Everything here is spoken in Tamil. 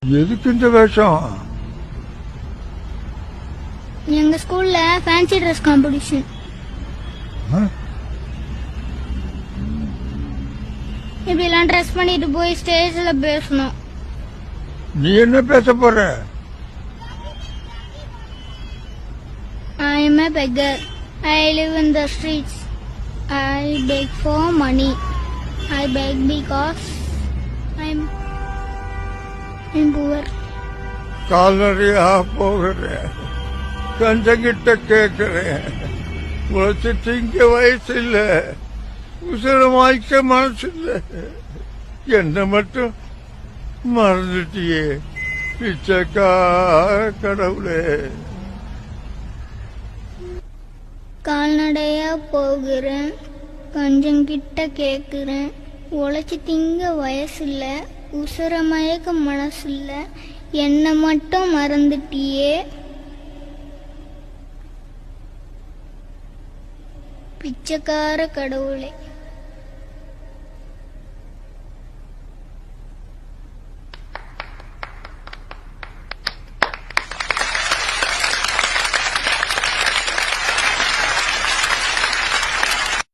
எதுக்கு இந்த வேஷம்? எங்க ஸ்கூல்ல ஃபேன்சி ட்ரெஸ் காம்படிஷன். இப்படி எல்லாம் ட்ரெஸ் பண்ணிட்டு போய் ஸ்டேஜ்ல பேசணும். நீ என்ன பேச போற? I am a beggar. I live in the streets. I beg for money. I beg because I'm poor. கால்நடையா போகிறேன், கஞ்சங்கிட்ட கேட்கிறேன். உழைச்சு திங்க வயசு இல்ல, உசுரமாய்க்க மனசு இல்ல. என்ன மட்டும் மறந்துட்டியே பிச்சைக்கார கடவுளே. கால்நடையா போகிறேன், கஞ்சங்கிட்ட கேக்குறேன். உழைச்சி திங்க வயசு இல்ல, உசுர மயக்க மனசு இல்ல. என்ன மட்டும் மறந்துட்டியே பிச்சைக்கார கடவுளே.